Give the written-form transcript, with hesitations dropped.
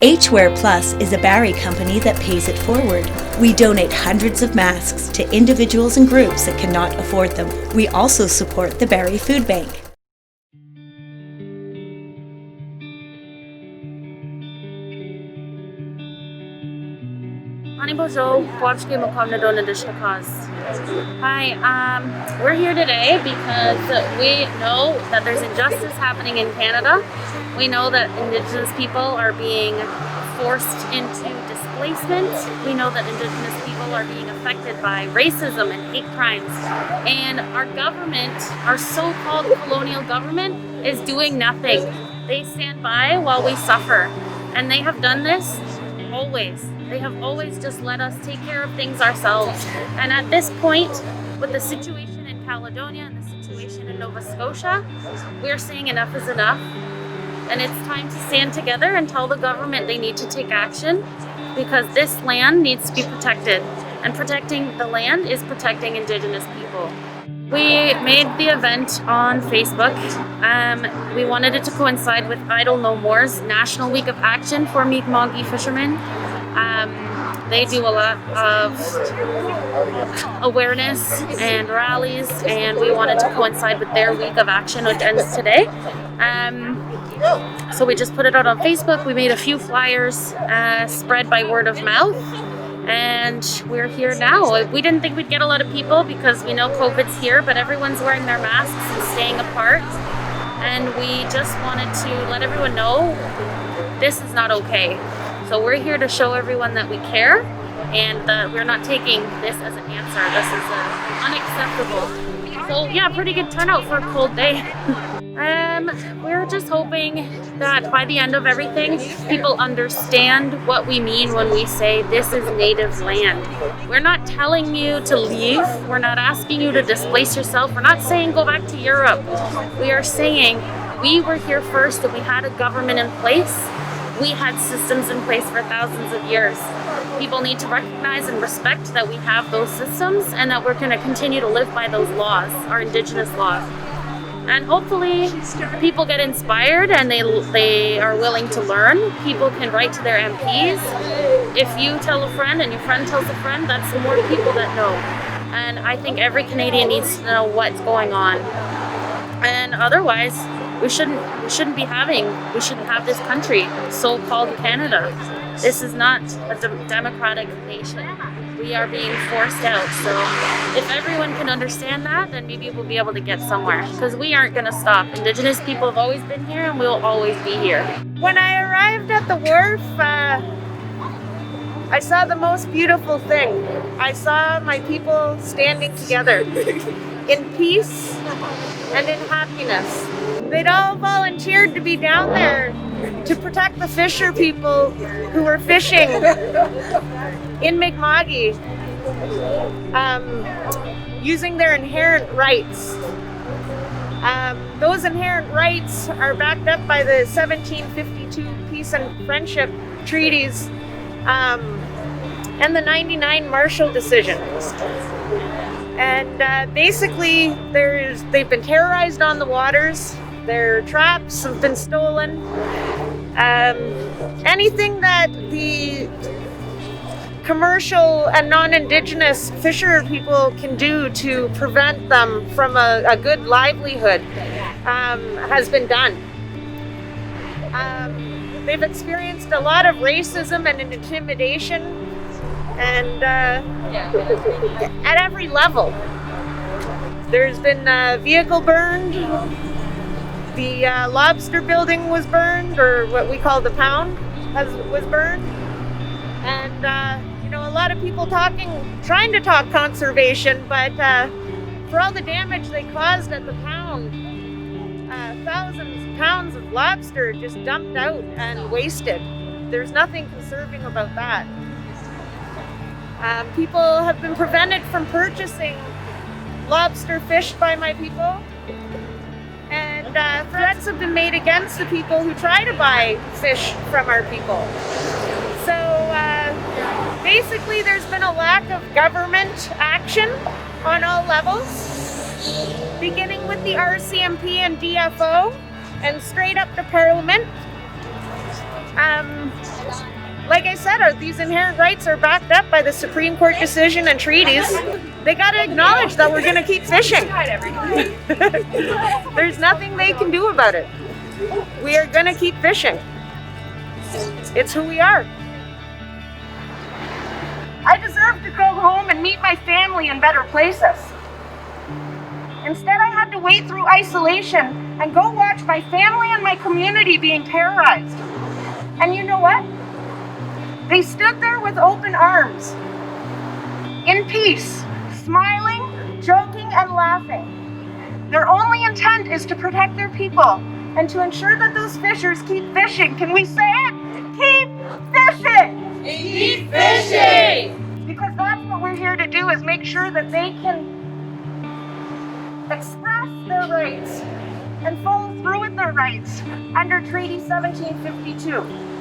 HWear Plus is a Barrie company that pays it forward. We donate hundreds of masks to individuals and groups that cannot afford them. We also support the Barrie Food Bank. Hi, we're here today because we know that there's injustice happening in Canada. We know that Indigenous people are being forced into displacement. We know that Indigenous people are being affected by racism and hate crimes. And our government, our so-called colonial government, is doing nothing. They stand by while we suffer. And they have done this always. They have always just let us take care of things ourselves. And at this point, with the situation in Caledonia and the situation in Nova Scotia, we are saying enough is enough. And it's time to stand together and tell the government they need to take action, because this land needs to be protected. And protecting the land is protecting Indigenous people. We made the event on Facebook. We wanted it to coincide with Idle No More's National Week of Action for Mi'kmaq fishermen. They do a lot of awareness and rallies, and we wanted to coincide with their week of action, which ends today. So we just put it out on Facebook. We made a few flyers, spread by word of mouth, and we're here now. We didn't think we'd get a lot of people because we know COVID's here, but everyone's wearing their masks and staying apart. And we just wanted to let everyone know this is not okay. So we're here to show everyone that we care and that we're not taking this as an answer. This is unacceptable. So yeah, pretty good turnout for a cold day. We're just hoping that by the end of everything, people understand what we mean when we say this is native land. We're not telling you to leave. We're not asking you to displace yourself. We're not saying go back to Europe. We are saying we were here first and we had a government in place. We had systems in place for thousands of years. People need to recognize and respect that we have those systems and that we're going to continue to live by those laws, our Indigenous laws. And hopefully people get inspired and they are willing to learn. People can write to their MPs. If you tell a friend and your friend tells a friend, that's more people that know. And I think every Canadian needs to know what's going on. And otherwise, we shouldn't have this country, so-called Canada. This is not a democratic nation. We are being forced out. So if everyone can understand that, then maybe we'll be able to get somewhere, because we aren't going to stop. Indigenous people have always been here and we'll always be here. When I arrived at the wharf, I saw the most beautiful thing. I saw my people standing together in peace and in happiness. They'd all volunteered to be down there to protect the fisher people who were fishing in Mi'kmaq, using their inherent rights. Those inherent rights are backed up by the 1752 Peace and Friendship Treaties and the 99 Marshall Decision. And basically, they've been terrorized on the waters. Their traps have been stolen. Anything that the commercial and non-Indigenous fisher people can do to prevent them from a good livelihood has been done. They've experienced a lot of racism and intimidation, and at every level. There's been a vehicle burned. The lobster building was burned, or what we call the pound was burned. And a lot of people trying to talk conservation, but for all the damage they caused at the pound, thousands of pounds of lobster just dumped out and wasted. There's nothing conserving about that. People have been prevented from purchasing lobster fished by my people, and threats have been made against the people who try to buy fish from our people. So basically there's been a lack of government action on all levels, beginning with the RCMP and DFO and straight up to Parliament. like I said, these inherent rights are backed up by the Supreme Court decision and treaties. They got to acknowledge that we're going to keep fishing. There's nothing they can do about it. We are going to keep fishing. It's who we are. I deserve to go home and meet my family in better places. Instead, I had to wait through isolation and go watch my family and my community being terrorized. And you know what? They stood there with open arms, in peace, smiling, joking, and laughing. Their only intent is to protect their people and to ensure that those fishers keep fishing. Can we say it? Keep fishing! Keep fishing! Because that's what we're here to do, is make sure that they can express their rights and follow through with their rights under Treaty 1752.